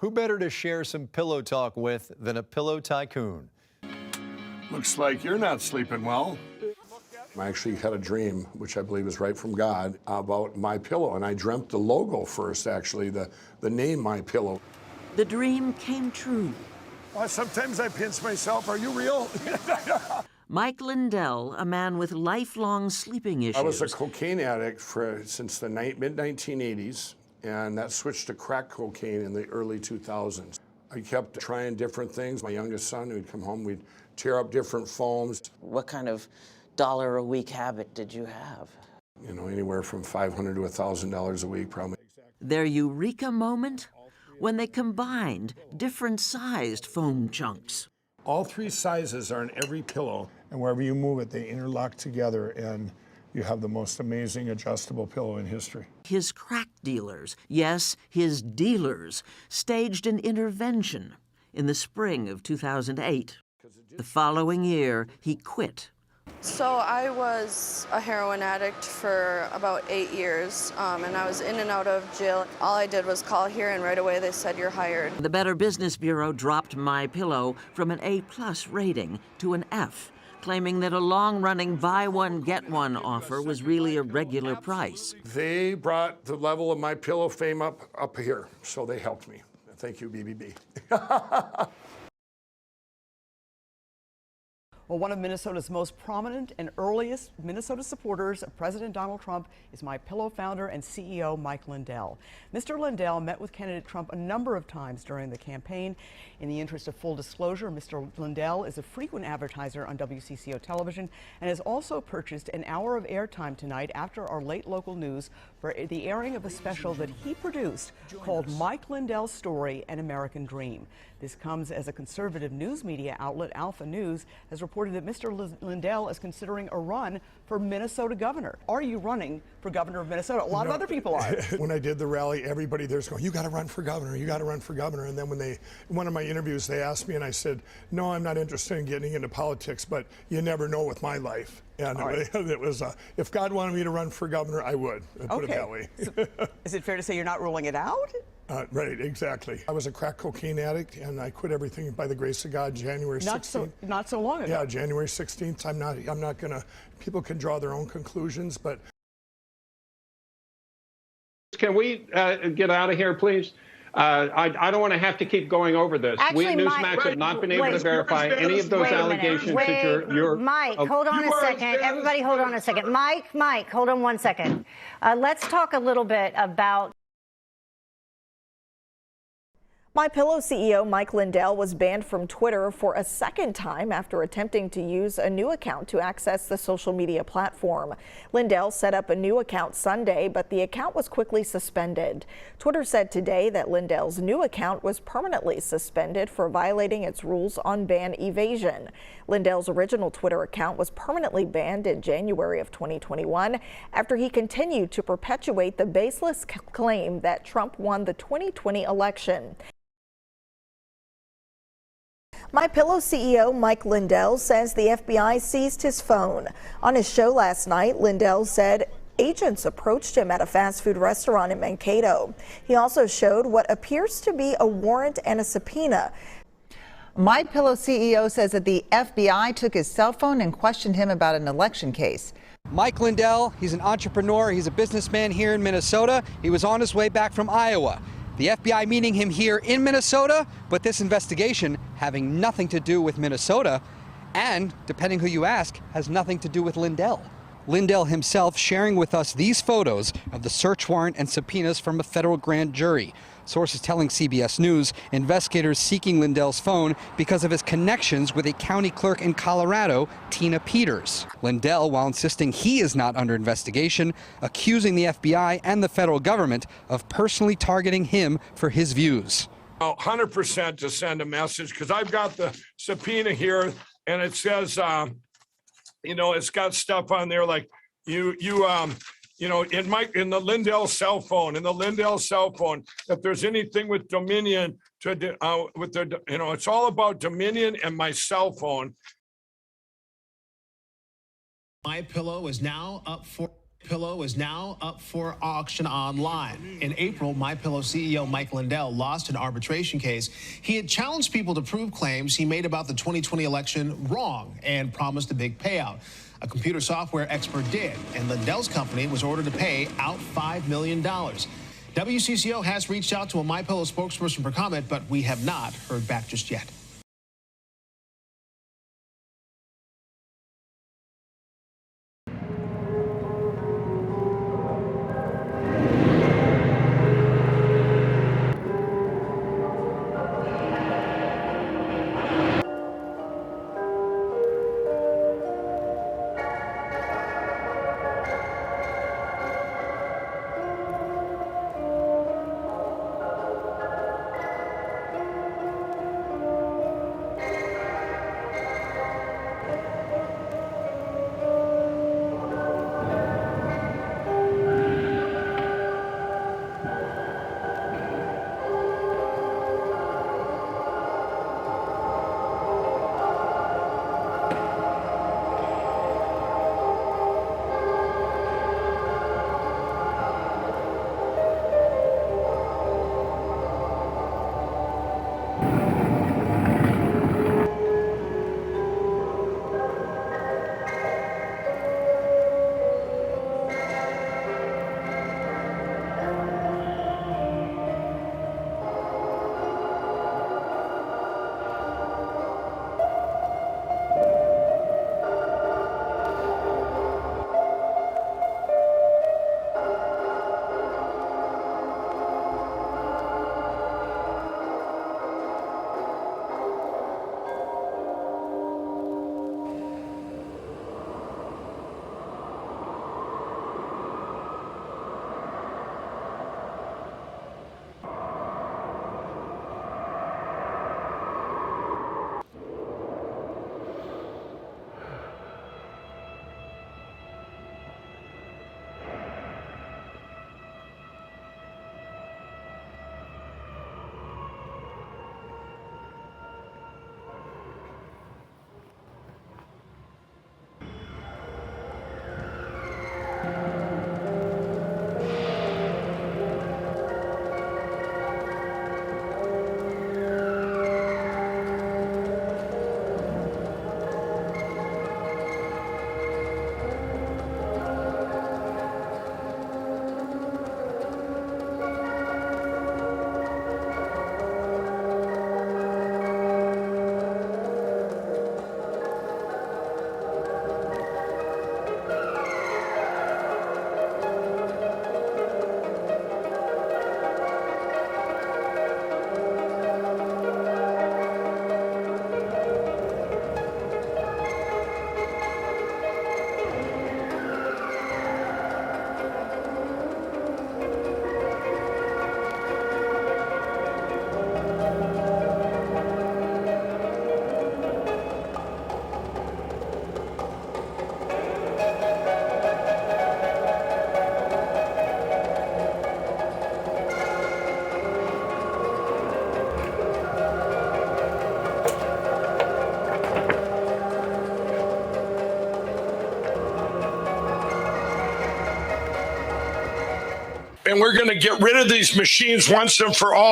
Who better to share some pillow talk with than a pillow tycoon? Looks like you're not sleeping well. I actually had a dream, which I believe is right from God, about MyPillow, and I dreamt the logo first, actually, the name MyPillow. The dream came true. Well, sometimes I pinch myself. Are you real? Mike Lindell, a man with lifelong sleeping issues. I was a cocaine addict since the mid-1980s, and that switched to crack cocaine in the early 2000s. I kept trying different things. My youngest son, we'd come home, we'd tear up different foams. What kind of $1-a-week habit did you have? You know, anywhere from $500 to $1,000 a week, probably. Their eureka moment? When they combined different-sized foam chunks. All three sizes are in every pillow, and wherever you move it, they interlock together, and you have the most amazing adjustable pillow in history. His crack dealers, yes, his dealers, staged an intervention in the spring of 2008. The following year, he quit. So I was a heroin addict for about 8 years, and I was in and out of jail. All I did was call here, and right away they said, "You're hired." The Better Business Bureau dropped MyPillow from an A+ rating to an F, claiming that a long-running buy one, get one offer was really a regular price. They brought the level of MyPillow fame up here, so they helped me. Thank you, BBB. Well, one of Minnesota's most prominent and earliest Minnesota supporters of President Donald Trump is MyPillow founder and CEO Mike Lindell. Mr. Lindell met with candidate Trump a number of times during the campaign. In the interest of full disclosure, Mr. Lindell is a frequent advertiser on WCCO television and has also purchased an hour of airtime tonight after our late local news for the airing of a special that he produced called Mike Lindell's Story, An American Dream. This comes as a conservative news media outlet, Alpha News, has reported that Mr. Lindell is considering a run for Minnesota governor. Are you running for governor of Minnesota? A lot of other people are. When I did the rally, everybody there's going, "You got to run for governor, you got to run for governor." And then in one of my interviews, they asked me, and I said, "No, I'm not interested in getting into politics, but you never know with my life." And it was, if God wanted me to run for governor, I would. Put it that way. So, is it fair to say you're not ruling it out? Right, exactly. I was a crack cocaine addict, and I quit everything by the grace of God January 16th. Not so long ago. Yeah, January 16th. I'm not gonna. People can draw their own conclusions, but. Can we get out of here, please? I don't want to have to keep going over this. Actually, we, Newsmax, have not been able to verify any of those allegations that you're Mike, hold on a second. Everybody hold on a second. Mike, hold on 1 second. Let's talk a little bit about MyPillow CEO Mike Lindell was banned from Twitter for a second time after attempting to use a new account to access the social media platform. Lindell set up a new account Sunday, but the account was quickly suspended. Twitter said today that Lindell's new account was permanently suspended for violating its rules on ban evasion. Lindell's original Twitter account was permanently banned in January of 2021 after he continued to perpetuate the baseless claim that Trump won the 2020 election. MyPillow CEO Mike Lindell says the FBI seized his phone. On his show last night, Lindell said agents approached him at a fast food restaurant in Mankato. He also showed what appears to be a warrant and a subpoena. MyPillow CEO says that the FBI took his cell phone and questioned him about an election case. Mike Lindell, he's an entrepreneur, he's a businessman here in Minnesota. He was on his way back from Iowa. The FBI meeting him here in Minnesota, but this investigation having nothing to do with Minnesota, and, depending who you ask, has nothing to do with Lindell. Lindell himself sharing with us these photos of the search warrant and subpoenas from a federal grand jury. Sources telling CBS News investigators seeking Lindell's phone because of his connections with a county clerk in Colorado, Tina Peters. Lindell, while insisting he is not under investigation, accusing the FBI and the federal government of personally targeting him for his views. 100% to send a message, because I've got the subpoena here, and it says, it's got stuff on there like in the Lindell cell phone, if there's anything with Dominion it's all about Dominion and my cell phone. MyPillow is now up for Pillow is now up for auction online. In April, MyPillow CEO Mike Lindell lost an arbitration case. He had challenged people to prove claims he made about the 2020 election wrong and promised a big payout. A computer software expert did, and Lindell's company was ordered to pay out $5 million. WCCO has reached out to a MyPillow spokesperson for comment, but we have not heard back just yet. And we're going to get rid of these machines once and for all.